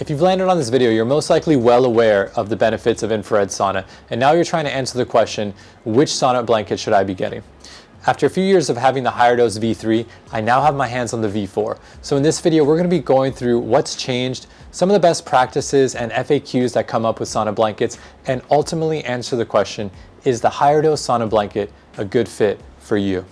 If you've landed on this video, you're most likely well aware of the benefits of infrared sauna, and now you're trying to answer the question, which sauna blanket should I be getting? After a few years of having the HigherDose V3, I now have my hands on the V4. So in this video, we're going to be going through what's changed, some of the best practices and FAQs that come up with sauna blankets, and ultimately answer the question, is the HigherDose sauna blanket a good fit for you?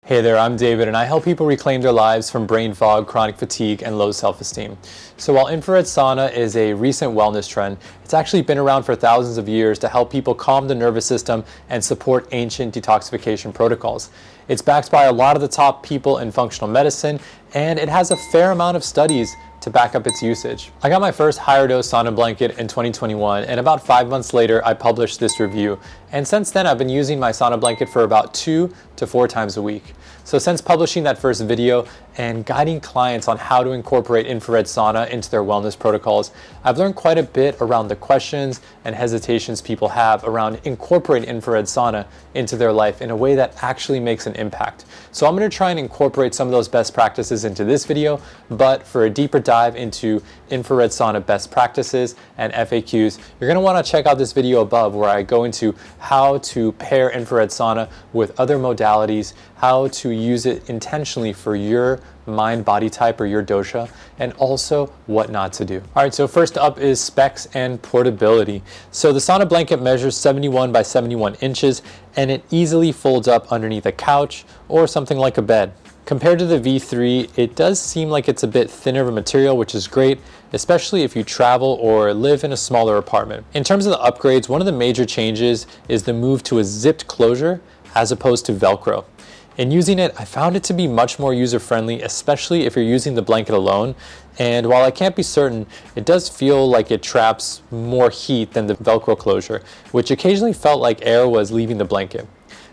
Hey there, I'm David, and I help people reclaim their lives from brain fog, chronic fatigue, and low self-esteem. So while infrared sauna is a recent wellness trend, it's actually been around for thousands of years to help people calm the nervous system and support ancient detoxification protocols. It's backed by a lot of the top people in functional medicine, and it has a fair amount of studies to back up its usage. I got my first HigherDose sauna blanket in 2021, and about 5 months later, I published this review. And since then, I've been using my sauna blanket for about 2 to 4 times a week. So since publishing that first video and guiding clients on how to incorporate infrared sauna into their wellness protocols, I've learned quite a bit around the questions and hesitations people have around incorporating infrared sauna into their life in a way that actually makes an impact. So I'm going to try and incorporate some of those best practices into this video, but for a deeper dive into infrared sauna best practices and FAQs, you're going to want to check out this video above where I go into how to pair infrared sauna with other modalities, how to use it intentionally for your mind body type or your dosha, and also what not to do. All right, so first up is specs and portability. So the sauna blanket measures 71 by 71 inches, and it easily folds up underneath a couch or something like a bed. Compared to the V3, it does seem like it's a bit thinner of a material, which is great, especially if you travel or live in a smaller apartment. In terms of the upgrades, one of the major changes is the move to a zipped closure as opposed to Velcro. In using it, I found it to be much more user-friendly, especially if you're using the blanket alone. And while I can't be certain, it does feel like it traps more heat than the Velcro closure, which occasionally felt like air was leaving the blanket.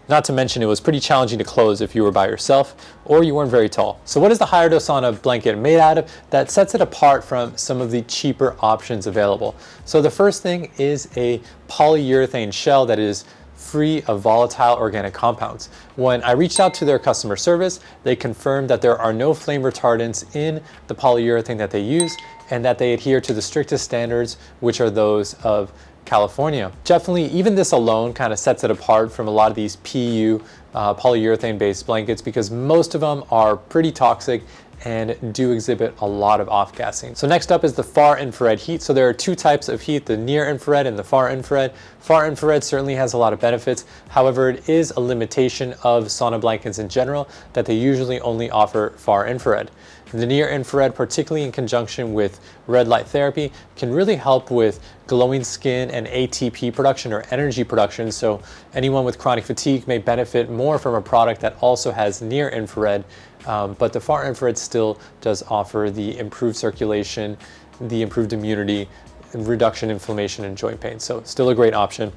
Not to mention, it was pretty challenging to close if you were by yourself or you weren't very tall. So what is the HigherDose sauna blanket made out of that sets it apart from some of the cheaper options available? So the first thing is a polyurethane shell that is free of volatile organic compounds. When I reached out to their customer service, they confirmed that there are no flame retardants in the polyurethane that they use and that they adhere to the strictest standards, which are those of California. Definitely, even this alone kind of sets it apart from a lot of these PU polyurethane based blankets because most of them are pretty toxic and do exhibit a lot of off-gassing. So next up is the far infrared heat. So there are two types of heat, the near infrared and the far infrared. Far infrared certainly has a lot of benefits. However, it is a limitation of sauna blankets in general that they usually only offer far infrared. The near infrared, particularly in conjunction with red light therapy, can really help with glowing skin and ATP production or energy production. So anyone with chronic fatigue may benefit more from a product that also has near infrared. But the far infrared still does offer the improved circulation, the improved immunity, and reduction in inflammation and joint pain. So still a great option.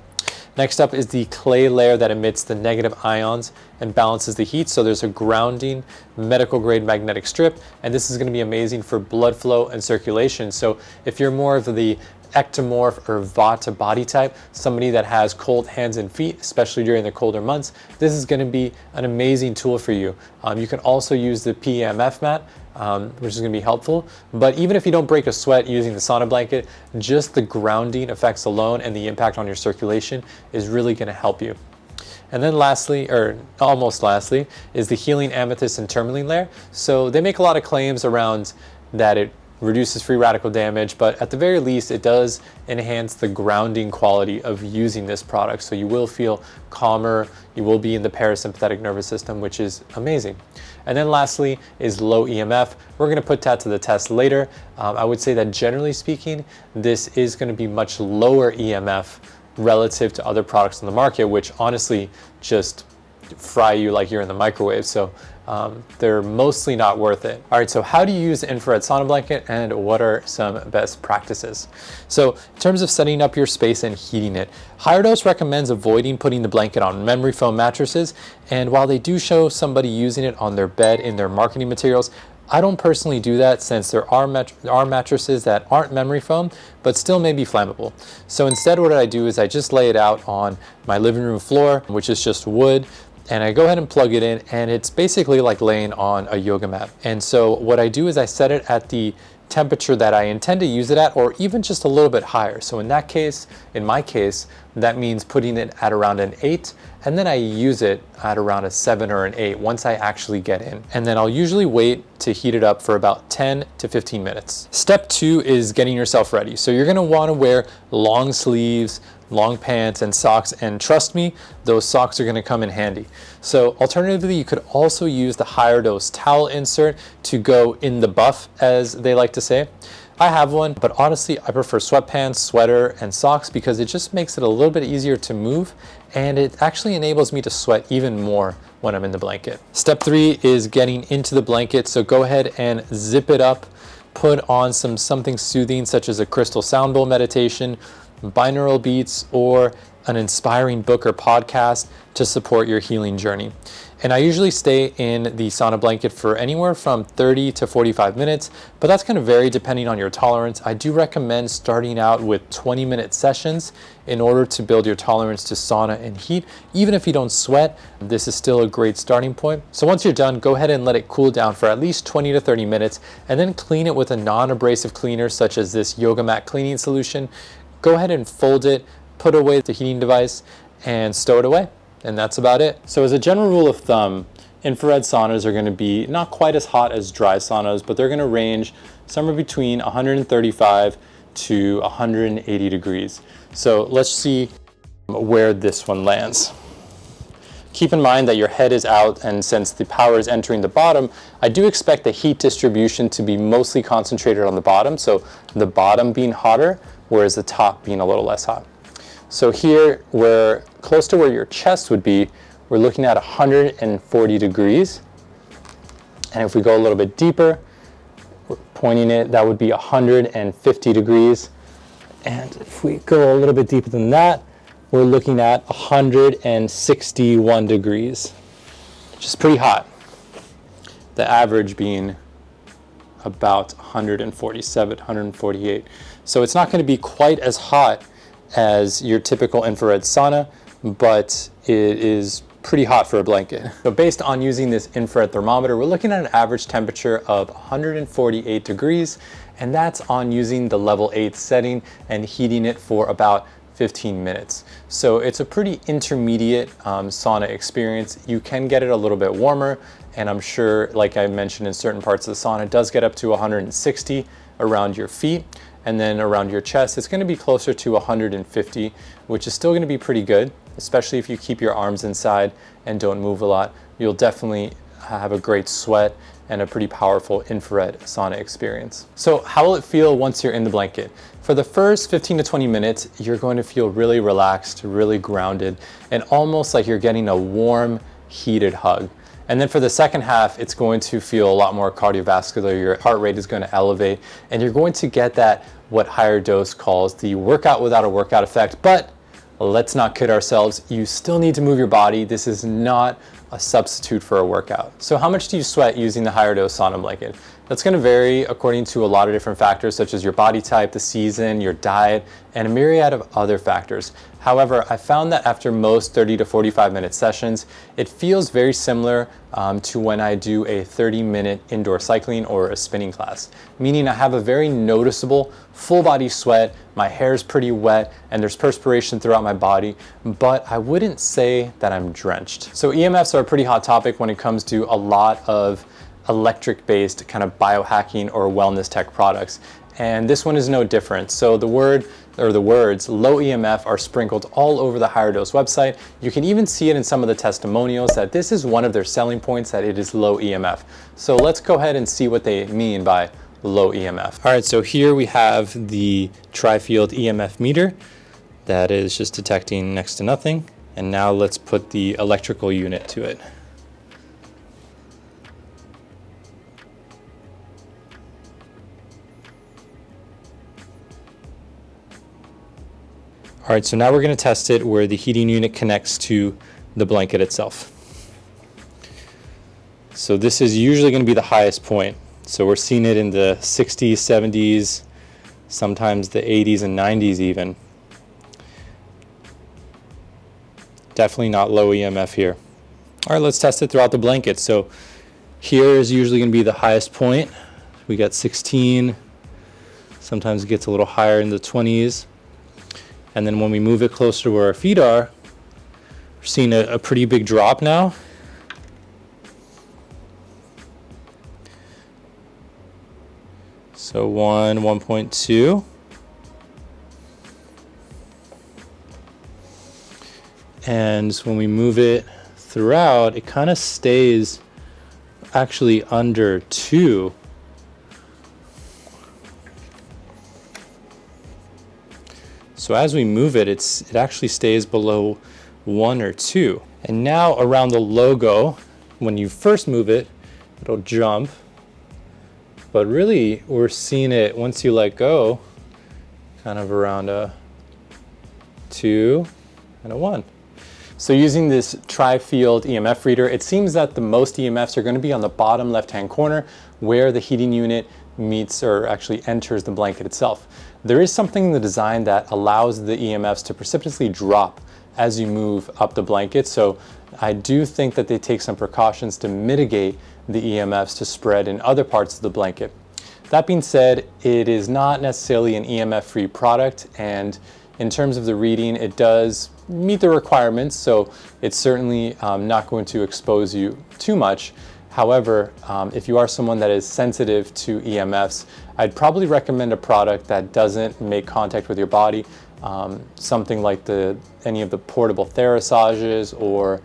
Next up is the clay layer that emits the negative ions and balances the heat. So there's a grounding medical grade magnetic strip, and this is going to be amazing for blood flow and circulation. So if you're more of the ectomorph or Vata body type, somebody that has cold hands and feet, especially during the colder months, this is going to be an amazing tool for you. You can also use the EMF mat, which is going to be helpful. But even if you don't break a sweat using the sauna blanket, just the grounding effects alone and the impact on your circulation is really going to help you. And then lastly, or almost lastly, is the healing amethyst and tourmaline layer. So they make a lot of claims around that it reduces free radical damage, but at the very least, it does enhance the grounding quality of using this product. So you will feel calmer, you will be in the parasympathetic nervous system, which is amazing. And then lastly is low EMF. We're going to put that to the test later. I would say that generally speaking, this is going to be much lower EMF relative to other products on the market, which honestly just fry you like you're in the microwave. So they're mostly not worth it. All right, so how do you use the infrared sauna blanket and what are some best practices? So in terms of setting up your space and heating it, HigherDose recommends avoiding putting the blanket on memory foam mattresses. And while they do show somebody using it on their bed in their marketing materials, I don't personally do that since there are mattresses that aren't memory foam, but still may be flammable. So instead what I do is I just lay it out on my living room floor, which is just wood, and I go ahead and plug it in, and it's basically like laying on a yoga mat. And so what I do is I set it at the temperature that I intend to use it at, or even just a little bit higher. So in that case, in my case, that means putting it at around an 8, and then I use it at around a 7 or an 8 once I actually get in. And then I'll usually wait to heat it up for about 10 to 15 minutes. Step 2 is getting yourself ready. So you're gonna wanna wear long sleeves, long pants, and socks, and trust me, those socks are gonna come in handy. So alternatively, you could also use the HigherDose towel insert to go in the buff, as they like to say. I have one, but honestly, I prefer sweatpants, sweater, and socks because it just makes it a little bit easier to move, and it actually enables me to sweat even more when I'm in the blanket. Step 3 is getting into the blanket, so go ahead and zip it up, put on something soothing such as a crystal sound bowl meditation, binaural beats, or an inspiring book or podcast to support your healing journey. And I usually stay in the sauna blanket for anywhere from 30 to 45 minutes, but that's going to vary depending on your tolerance. I do recommend starting out with 20-minute sessions in order to build your tolerance to sauna and heat. Even if you don't sweat, this is still a great starting point. So once you're done, go ahead and let it cool down for at least 20 to 30 minutes, and then clean it with a non-abrasive cleaner such as this yoga mat cleaning solution. Go ahead and fold it, put away the heating device, and stow it away. And that's about it. So as a general rule of thumb, infrared saunas are going to be not quite as hot as dry saunas, but they're going to range somewhere between 135 to 180 degrees. So let's see where this one lands. Keep in mind that your head is out, and since the power is entering the bottom, I do expect the heat distribution to be mostly concentrated on the bottom, so the bottom being hotter, whereas the top being a little less hot. So here, we're close to where your chest would be, we're looking at 140 degrees. And if we go a little bit deeper, we're pointing it, that would be 150 degrees. And if we go a little bit deeper than that, we're looking at 161 degrees, which is pretty hot. The average being about 147, 148. So it's not going to be quite as hot as your typical infrared sauna, but it is pretty hot for a blanket. So based on using this infrared thermometer, we're looking at an average temperature of 148 degrees, and that's on using the level 8 setting and heating it for about 15 minutes. So it's a pretty intermediate sauna experience. You can get it a little bit warmer, and I'm sure, like I mentioned, in certain parts of the sauna, it does get up to 160 around your feet. And then around your chest, it's going to be closer to 150, which is still going to be pretty good, especially if you keep your arms inside and don't move a lot. You'll definitely have a great sweat and a pretty powerful infrared sauna experience. So how will it feel once you're in the blanket? For the first 15 to 20 minutes, you're going to feel really relaxed, really grounded, and almost like you're getting a warm, heated hug. And then for the second half, it's going to feel a lot more cardiovascular. Your heart rate is going to elevate, and you're going to get that, what HigherDose calls the workout without a workout effect. But let's not kid ourselves. You still need to move your body. This is not a substitute for a workout. So how much do you sweat using the HigherDose sauna blanket? That's going to vary according to a lot of different factors, such as your body type, the season, your diet, and a myriad of other factors. However, I found that after most 30 to 45-minute sessions, it feels very similar to when I do a 30-minute indoor cycling or a spinning class, meaning I have a very noticeable full body sweat, my hair is pretty wet, and there's perspiration throughout my body, but I wouldn't say that I'm drenched. So EMFs are a pretty hot topic when it comes to a lot of electric-based kind of biohacking or wellness tech products. And this one is no different. So the words low EMF are sprinkled all over the HigherDose website. You can even see it in some of the testimonials that this is one of their selling points, that it is low EMF. So let's go ahead and see what they mean by low EMF. All right, so here we have the tri-field EMF meter that is just detecting next to nothing. And now let's put the electrical unit to it. All right, so now we're going to test it where the heating unit connects to the blanket itself. So this is usually going to be the highest point. So we're seeing it in the 60s, 70s, sometimes the 80s and 90s even. Definitely not low EMF here. All right, let's test it throughout the blanket. So here is usually going to be the highest point. We got 16. Sometimes it gets a little higher in the 20s. And then when we move it closer to where our feet are, we're seeing a pretty big drop now. So 1.2. And when we move it throughout, it kind of stays actually under 2. So as we move it, it actually stays below 1 or 2. And now around the logo, when you first move it, it'll jump. But really, we're seeing it once you let go, kind of around a 2 and a 1. So using this tri-field EMF reader, it seems that the most EMFs are going to be on the bottom left-hand corner where the heating unit meets or actually enters the blanket itself. There is something in the design that allows the EMFs to precipitously drop as you move up the blanket. So I do think that they take some precautions to mitigate the EMFs to spread in other parts of the blanket. That being said, it is not necessarily an EMF-free product, and in terms of the reading, it does meet the requirements, so it's certainly not going to expose you too much. However, if you are someone that is sensitive to EMFs, I'd probably recommend a product that doesn't make contact with your body, something like any of the portable TheraSages or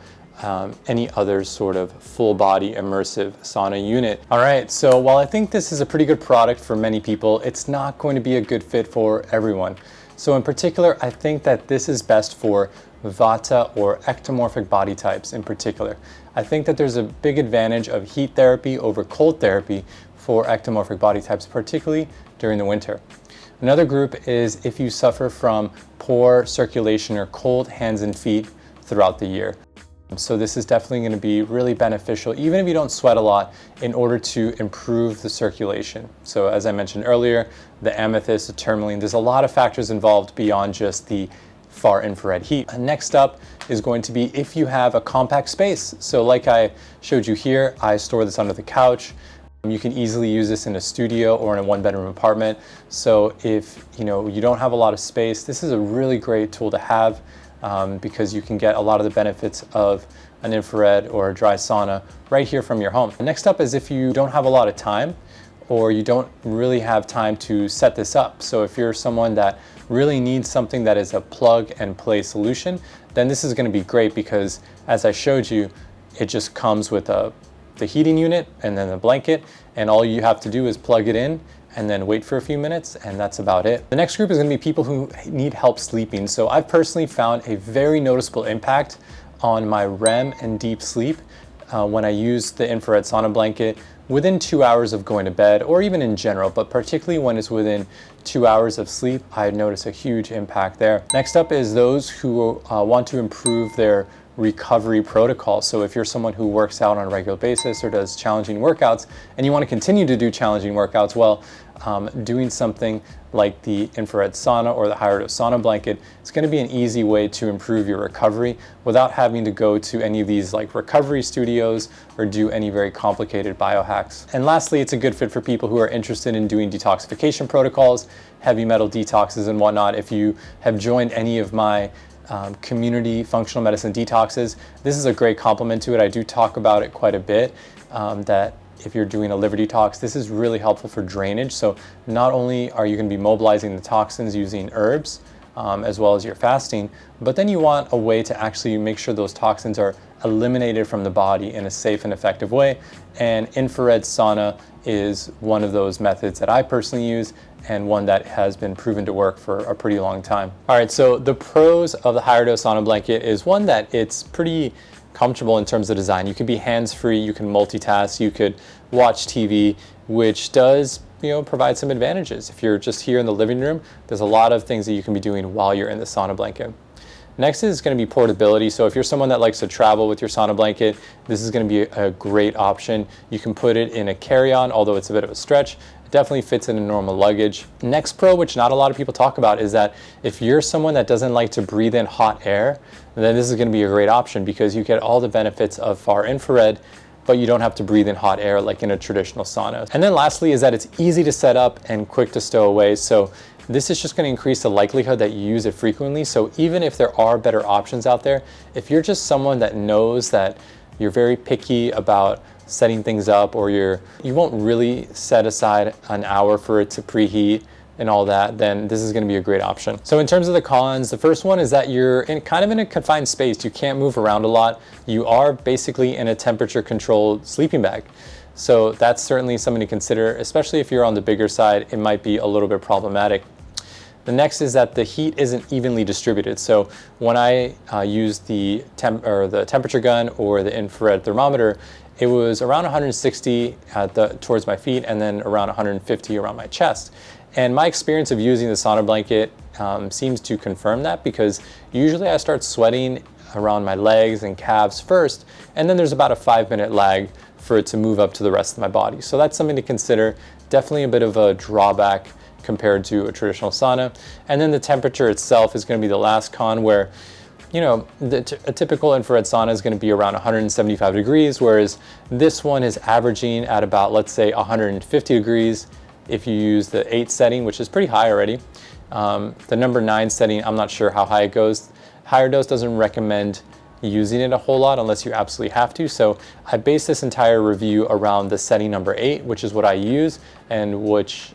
any other sort of full body immersive sauna unit. All right, so while I think this is a pretty good product for many people, it's not going to be a good fit for everyone. So in particular, I think that this is best for Vata or ectomorphic body types in particular. I think that there's a big advantage of heat therapy over cold therapy for ectomorphic body types, particularly during the winter. Another group is if you suffer from poor circulation or cold hands and feet throughout the year. So this is definitely going to be really beneficial, even if you don't sweat a lot, in order to improve the circulation. So as I mentioned earlier, the amethyst, the tourmaline, there's a lot of factors involved beyond just the far infrared heat. And next up is going to be if you have a compact space. So like I showed you here, I store this under the couch. You can easily use this in a studio or in a one-bedroom apartment. So if you don't have a lot of space, this is a really great tool to have. Because you can get a lot of the benefits of an infrared or a dry sauna right here from your home. Next up is if you don't have a lot of time or you don't really have time to set this up. So if you're someone that really needs something that is a plug and play solution, then this is going to be great because as I showed you, it just comes with the heating unit and then the blanket, and all you have to do is plug it in and then wait for a few minutes, and that's about it. The next group is going to be people who need help sleeping. So I've personally found a very noticeable impact on my REM and deep sleep when I use the infrared sauna blanket within 2 hours of going to bed, or even in general, but particularly when it's within 2 hours of sleep, I notice a huge impact there. Next up is those who want to improve their recovery protocol. So if you're someone who works out on a regular basis or does challenging workouts and you want to continue to do challenging workouts, well, doing something like the infrared sauna or the HigherDose sauna blanket is going to be an easy way to improve your recovery without having to go to any of these like recovery studios or do any very complicated biohacks. And lastly, it's a good fit for people who are interested in doing detoxification protocols, heavy metal detoxes and whatnot. If you have joined any of my community functional medicine detoxes, this is a great complement to it. I do talk about it quite a bit, that if you're doing a liver detox, this is really helpful for drainage. So not only are you going to be mobilizing the toxins using herbs, as well as your fasting, but then you want a way to actually make sure those toxins are eliminated from the body in a safe and effective way. And infrared sauna is one of those methods that I personally use and one that has been proven to work for a pretty long time. All right, so the pros of the HigherDose sauna blanket is one, that it's pretty comfortable in terms of design. You can be hands-free, you can multitask, you could watch TV, which does provide some advantages. If you're just here in the living room, there's a lot of things that you can be doing while you're in the sauna blanket. Next is going to be portability. So if you're someone that likes to travel with your sauna blanket, this is going to be a great option. You can put it in a carry-on, although it's a bit of a stretch, It definitely fits in a normal luggage. Next pro, which not a lot of people talk about, is that if you're someone that doesn't like to breathe in hot air, then this is going to be a great option because you get all the benefits of far infrared, but you don't have to breathe in hot air like in a traditional sauna. And then lastly is that it's easy to set up and quick to stow away. So this is just going to increase the likelihood that you use it frequently. So even if there are better options out there, if you're just someone that knows that you're very picky about setting things up, or you won't really set aside an hour for it to preheat and all that, then this is going to be a great option. So in terms of the cons, the first one is that you're kind of in a confined space. You can't move around a lot. You are basically in a temperature controlled sleeping bag. So that's certainly something to consider, especially if you're on the bigger side. It might be a little bit problematic. The next is that the heat isn't evenly distributed. So when I used the temperature gun or the infrared thermometer, it was around 160 towards my feet and then around 150 around my chest. And my experience of using the sauna blanket seems to confirm that, because usually I start sweating around my legs and calves first, and then there's about a 5-minute lag for it to move up to the rest of my body. So that's something to consider. Definitely a bit of a drawback compared to a traditional sauna. And then the temperature itself is going to be the last con, where a typical infrared sauna is going to be around 175 degrees, whereas this one is averaging at about, let's say, 150 degrees if you use the 8 setting, which is pretty high already. The number 9 setting, I'm not sure how high it goes. HigherDose doesn't recommend using it a whole lot unless you absolutely have to. So I based this entire review around the setting number 8, which is what I use and which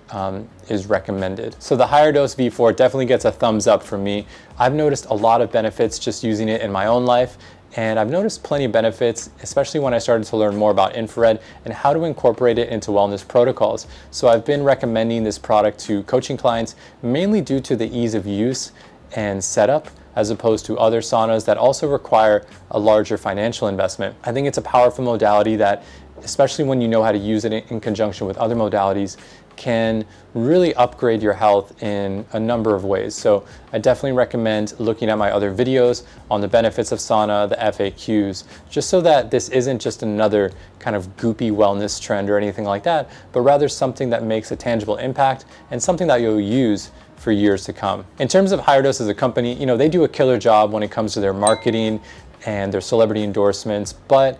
is recommended. So the HigherDose V4 definitely gets a thumbs up from me. I've noticed a lot of benefits just using it in my own life, and I've noticed plenty of benefits, especially when I started to learn more about infrared and how to incorporate it into wellness protocols. So I've been recommending this product to coaching clients, mainly due to the ease of use and setup, as opposed to other saunas that also require a larger financial investment. I think it's a powerful modality that, especially when you know how to use it in conjunction with other modalities, can really upgrade your health in a number of ways. So I definitely recommend looking at my other videos on the benefits of sauna, the FAQs, just so that this isn't just another kind of goopy wellness trend or anything like that, but rather something that makes a tangible impact and something that you'll use for years to come. In terms of HigherDose as a company, they do a killer job when it comes to their marketing and their celebrity endorsements, but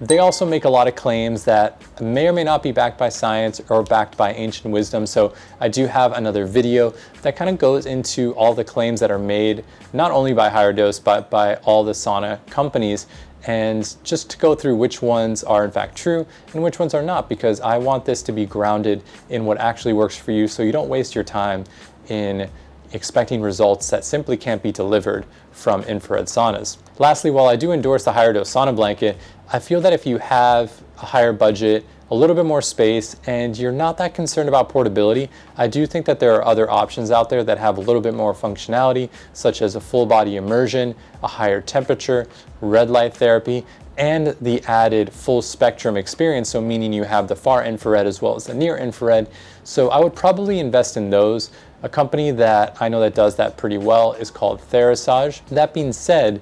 they also make a lot of claims that may or may not be backed by science or backed by ancient wisdom. So I do have another video that kind of goes into all the claims that are made, not only by HigherDose, but by all the sauna companies, and just to go through which ones are in fact true and which ones are not, because I want this to be grounded in what actually works for you, so you don't waste your time in expecting results that simply can't be delivered from infrared saunas. Lastly, while I do endorse the HigherDose sauna blanket, I feel that if you have a higher budget, a little bit more space, and you're not that concerned about portability, I do think that there are other options out there that have a little bit more functionality, such as a full body immersion, a higher temperature, red light therapy, and the added full spectrum experience, so meaning you have the far infrared as well as the near infrared. So I would probably invest in those. A company that I know that does that pretty well is called Therasage. That being said,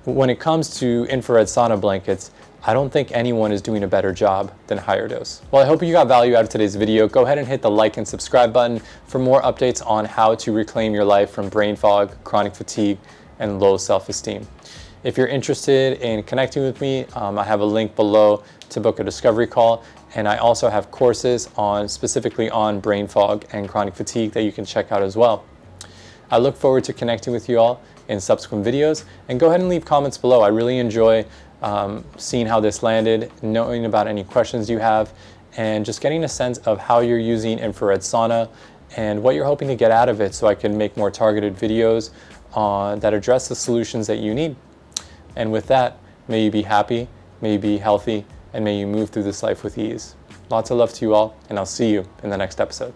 when it comes to infrared sauna blankets, I don't think anyone is doing a better job than HigherDose. Well, I hope you got value out of today's video. Go ahead and hit the like and subscribe button for more updates on how to reclaim your life from brain fog, chronic fatigue, and low self-esteem. If you're interested in connecting with me, I have a link below to book a discovery call, and I also have courses specifically on brain fog and chronic fatigue that you can check out as well. I look forward to connecting with you all in subsequent videos, and go ahead and leave comments below. I really enjoy seeing how this landed, knowing about any questions you have, and just getting a sense of how you're using infrared sauna and what you're hoping to get out of it, so I can make more targeted videos that address the solutions that you need. And with that, may you be happy, may you be healthy, and may you move through this life with ease. Lots of love to you all, and I'll see you in the next episode.